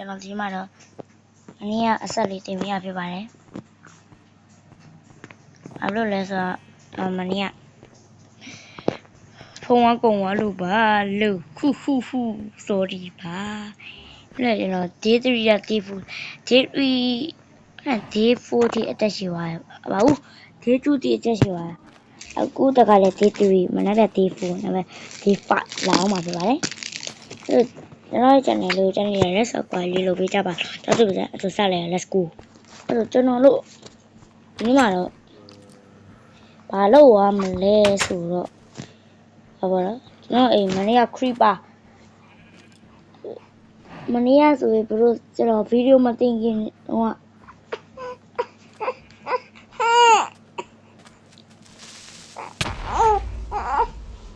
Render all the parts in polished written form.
ကျွန်တော်ဒီမှာတော့အနည်းကအဆက်လေးတင်ပြရဖြစ်ပါတယ်ဘာလို့လဲဆိုတော့မနေ့ကဖုန်းကကုန်သွားလို့ပါလို့ခုsorry ပါအဲ့ကျွန်တော် day 3ရ day 4 day 3 day 4ထိအတက်ရှိသွားတယ်ဘာလို့ day 2ထိအတက်ရှိသွားအခုတကလည်း day 3မနက်က day 4ဒါပေမဲ့ day 5လာအောင်ပါဖြစ်ပါတယ်ကျွန်တော်ရဲ့ channel လေးကို let's go လေးလုပ်ပေးကြပါတော့ဆိုပြီးတော့စလိုက်ရ let's go အဲ့တော့ကျွန်တော်တို့ဒီမှာတော့ဘာလို့ရမလဲဆိုတော့ဟုတ်ပါတော့ကျွန်တော်အိမ်မနေ့က creeper မနေ့ကဆိုပြီးဘလို့ကျွန်တော်ဗီဒီယိုမတင်ခင်တော့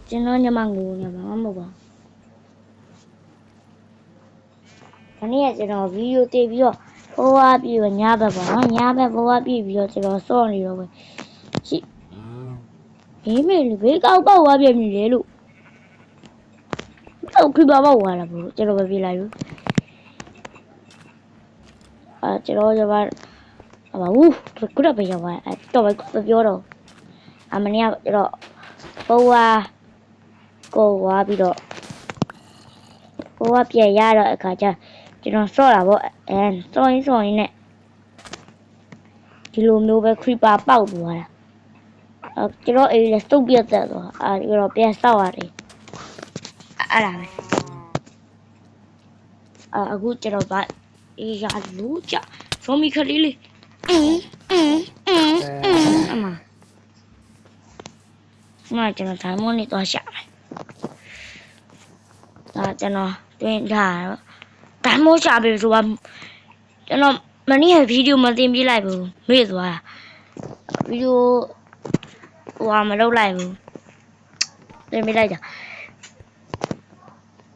ကျွန်တော်ညမငိုနေမှာမဟုတ်ပါဘူးမနေ့ကကျွန်တော်ဗီဒီယိုတင်ပြီးတော့ဘဝပြည့်ညဘက်ပေါ့နော်ညဘက်ဘဝပြည့်ပြီးတော့ကျွန်တော်စော့နေတော့ပဲရှိအေးမေလေဘေးကောက်ပေါက်သွားပြမြည်လေလို့တော့ခရီးပါပေါက်သွားလာဘူးကျွန်တော်ပဲပြေးလိုက်ဘူးကျွန်တော်ရောက်ပါဘူးခုတော့ပဲရောက်ပါတော့ပဲပြောတော့မနေ့ကကျွန်တော်ဘဝကိုဝါပြီးတော့ဘဝပြန်ရတော့အခါကျကျွန်တော်စော့တာပေါ့စော့ရင်းနဲ့ဒီလိုမျိုးပဲ creeper ပေါက်သွားတာကျွန်တော်အေးလည်းစုပ်ပြတ်သက်သွားကျွန်တော်ပြန်စောက်ရတယ်အဲ့ဒါပဲအခုကျွန်တော်ဗအေးရလို့ကြဇွန်မီခလေးလေးအမကျွန်တော်ဒိုင်မွန်လေးသွားရှာမယ်ကျွန်တော်တွင်းထားတော့ဒိုင်မွန်ရှာပြီဆိုတာကျွန်တော်မနေ့ကဗီဒီယိုမတင်ပြလိုက်ဘူးမေ့သွားတာဗီဒီယိုမလုပ်လိုက်ဘူးတင်ပြလိုက်တာ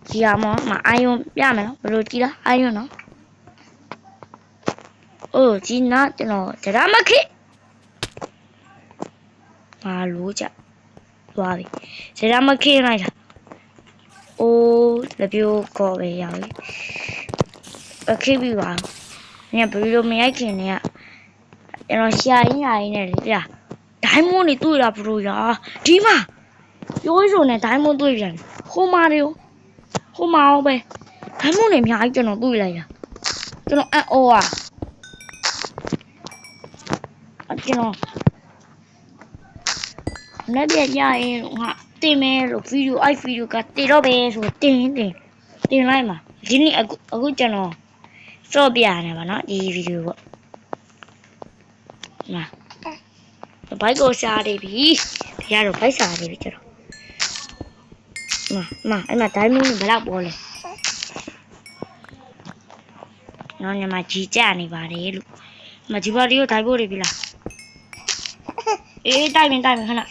ဒီဟာမအာယုံပြမယ်နော်ဘယ်လိုကြည့်လားအာယုံနော်အိုးဒီနာကျွန်တော်ဒရမခိဘာလို့ကြသွားပြီဒရမခိလိုက်တာအိုးလက်ပြိုးကောပဲရပြီခိပြီပါညဘယ်လိုမရိုက်ခင်နေကကျွန်တော်ရှာရင်းနဲ့လေပြဒိုင်းမွန်နေတွေ့တာဘလို့ရာဒီမှာရိုးရိုးနဲ့ဒိုင်းမွန်တွေ့ပြန်ဟိုမှာရောဟိုမှာပဲဒိုင်းမွန်နေအများကြီးကျွန်တော်တွေ့လိုက်တာကျွန်တော်အော်ကျွန်တော်လက်ပြရရင်ဟာတင်မယ်လို့ဗီဒီယိုဗီဒီယိုကတင်တော့ပဲဆိုတင်လိုက်မှာဒီနေ့အခုကျွန်တော်စော့ပြရတယ်ဗောနော်ဒီဗီဒီယိုပေါ့နာဘိုက်ကိုရှာနေပြီရတော့ဘိုက်ရှာနေပြီကျွန်တော်အဲ့မှာဒိုင်းမွန်ဘယ်လောက်ပေါ်လဲနော်ညမကြီးကြနေပါတယ်လို့မဒီဘာဒီကိုဒိုင်းဖို့နေပြီလားအေးတိုက်မယ်ခဏ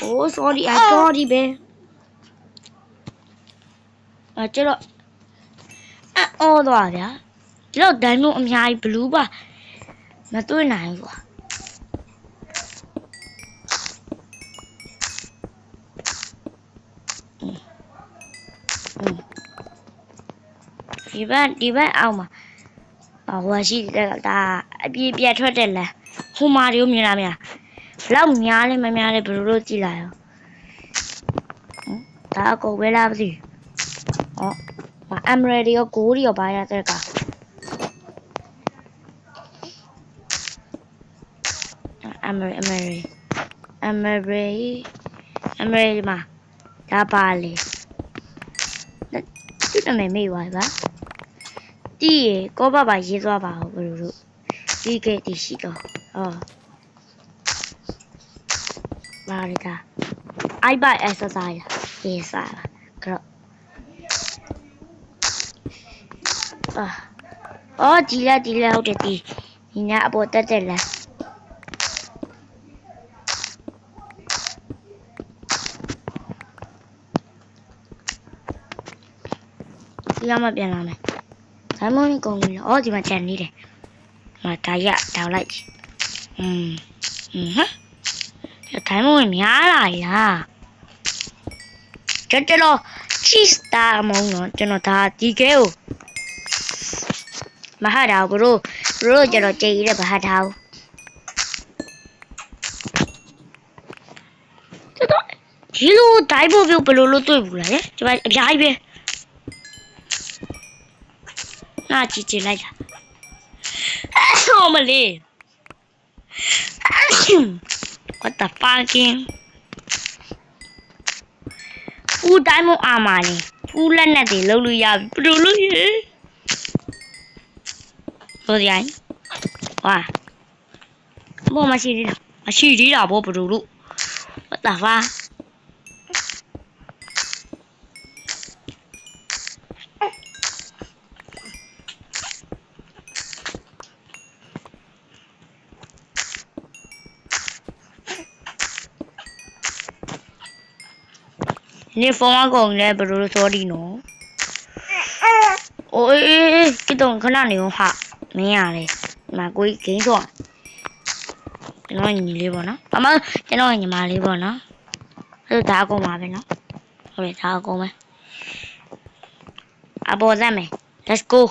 Oh sorry ပဲကျွန်တော်အော်သွားဗျာဒီတော့ဒိုင်းမွန်အများကြီးဘလူးပါမတွေ့နိုင်ဘူးကွာဒီဘက်အောင်မှာဟိုရှိတဲ့ဒါအပြေးပြတ်ထွက်တဲ့လမ်းဟိုမှာတွေကိုမြင်လားမလားဘလောက်များလဲမများလဲဘယ်လိုလုပ်ကြည့်လိုက်ရောဒါအကုန်ပဲလားမသိဘူးအမရဒီရောကိုရီရောဘာရတဲ့ကအမရမှာဒါပါလေသူ့နာမည်မေ့သွားပါတီးရေကောပါရေးသွားပါဦးဘယ်လိုလုပ်တီးခဲ့တီးရှိတော့ဘာလဲဒါအိုက်ဘတ်exerciseရေးစားတာကတော့ဒီလက်ဟုတ်တယ်ဒီညအပေါ်တက်လက်ဒီမှာပြန်လာမယ်ဒိုင်းမွန်ကုန်ပြီလားဒီမှာချန်နေတယ်ဒါရတောင်းလိုက်ဒိုင်းမွန်များလာလားကျွန်တော် cheese တာမုံတော့ကျွန်တော်ဒါဒီကဲကို မဟာတာဘရိုကျတော့ကြည်ရတဲ့ဘာထားဘူးဒီလိုတိုင်းဖို့ပြုတ်ဘယ်လိုလုပ်တွေ့ဘူးလားကျမအများကြီးပဲနာကြည့်လိုက်တာဟောမလေး what the fucking ဦးတိုင်းမအာမလေးဦးလက်နဲ့တွေလုံးလို့ရပြီဘယ်လိုလုပ်ရဆိုကြရင်ဝါဘောမရှိသေးတာဘောဘယ်လိုလုပ် what the fuck 你疯狂讲的不如说的喏。哦这种可能你用哈没呀嘞，嘛贵几多？这种你哩不呢？妈妈，这种你妈哩不呢？这打工嘛呗呢？好嘞，打工呗。啊，不在没 ，Let's go。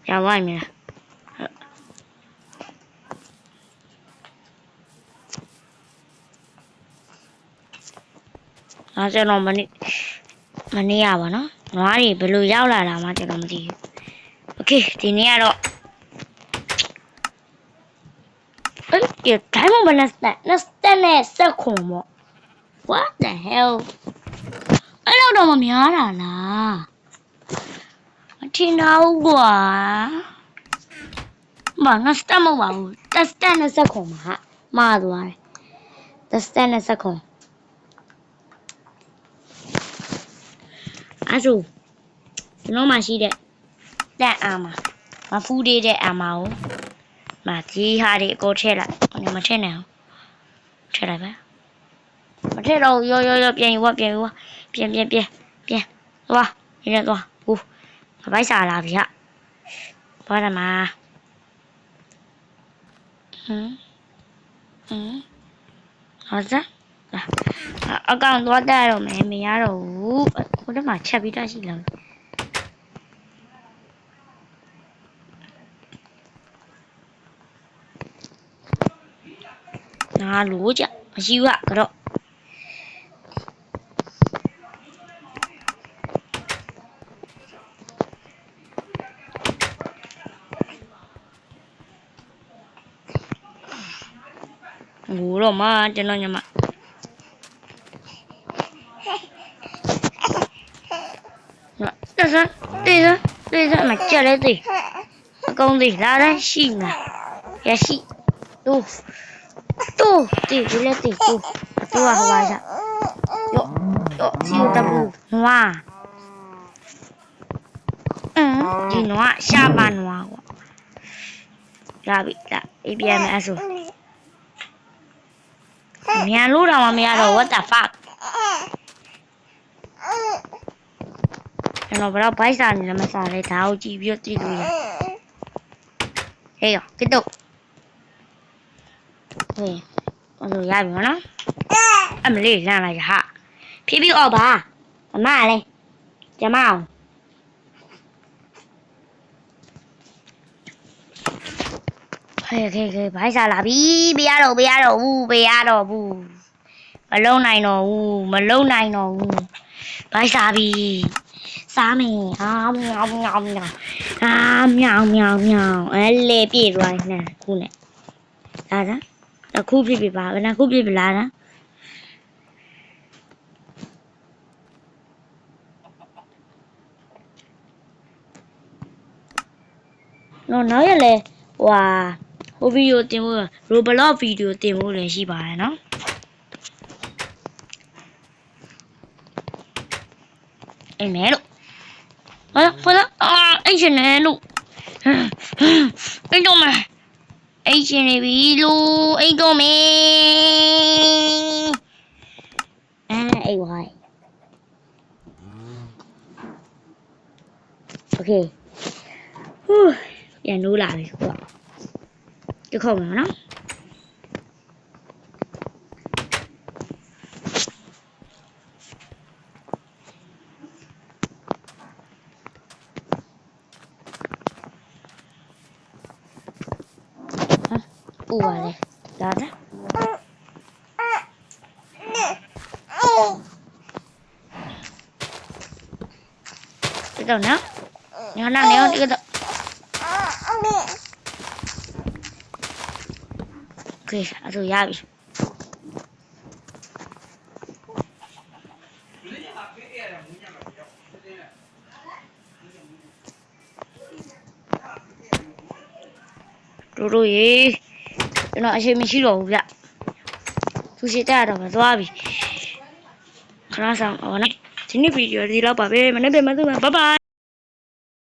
在外面。这种မနေရပါနော်။နွားတွေဘယ်လိုရောက်လာတာမှကျွန်တော်မသိဘူး။ Okay ဒီနေ့ကတော့ဒီတိုင်းမနက်နဲ့စက်ခုံပေါ့။ What the hell အဲ့လိုတော့မများတာလား။မထင်တော့ကွာ။ဘာငါစတက်မဟုတ်ပါဘူး။တက်နဲ့စက်ခုံမှာဟာမှားသွားတယ်။တက်နဲ့စက်ခုံအဲ့ဆိုကျွန်တော်မှရှိတဲ့တက်အာမဖူးတဲ့အာမကိုမကြီးဟာတွေအကိုထည့်လိုက်မထည့်နိုင်အောင်ထည့်လိုက်ပဲမထည့်တော့ရောပြန်ယူပြန်သွားရင်းသွားဘူးမပိုက်စားလာပြီဟာဘာလဲမှာ好的အကောင်သွားတက်တော့မယ်မရတော့ဘူးဟိုတည်းမှာချက်ပြီးတရှိလားနာလို့ကြမရှိဘူးကတော့ငိုတော့မှကျွန်တော်ညမ对着嘛叫来对公对拉来戏嘛也戏都对不来对都啊好玩的有的不哇ဒီနွားရှာပါနွားကွာလာပြီလာအေးပြန်မယ်အဲ့ဆိုမြန်လို့တော့မရတော့ what the fuck ကျွန်တော်ဘယ်တော့ဘိုက်စာနေလဲမစားလဲဒါကိုကြည့်ပြီးသိလို့ရဟေးရောကတော့ဟေးအဲ့လိုရပြီမနော်အမလေးလမ်းလိုက်ဟာဖြည်းဖြည်းအော်ပါအမလည်းကျမအောင်ဟေးဘိုက်စာလာပြီမရတော့ဘူးမလုံနိုင်တော့ဘူးဘိုက်စာပြီစားမယ်မြောင်အဲ့လေပြေသွားနေခုနဲ့လာစမ်းအခုပြပြပါဘယ်နှခုပြပြလာစမ်းနောက်ရလေဟိုဗီဒီယိုတင်ဖို့ရိုဘလော့ဗီဒီယိုတင်ဖို့လည်းရှိပါတယ်နော်အိမ်မဲလို့ဟောအဲ့ရှင်နေလို့အိမ်တော့မယ်အိမ်ရှင်နေပြီလို့အိမ်တော့မယ်အိမ်ဝိုင်း โอเคဟူးပြန်နိုးလာပြီကိုကတစ်ခေါက်မှာနော်ဥပါလေလာတာတော့နော်ညနာနေအောင်ဒီကတော့โอเคအဲ့ဒါရပြီတို့ရေကျွန်တော်အချိန်မရှိတော့ဘူးဗျသူရှိတဲ့တော့မသွားပြီခဏဆောင်ဟောနော်ဒီနေ့ဗီဒီယိုဒီလောက်ပါပဲမနေ့ပြန်မသိဘူးဘိုင်ဘိုင်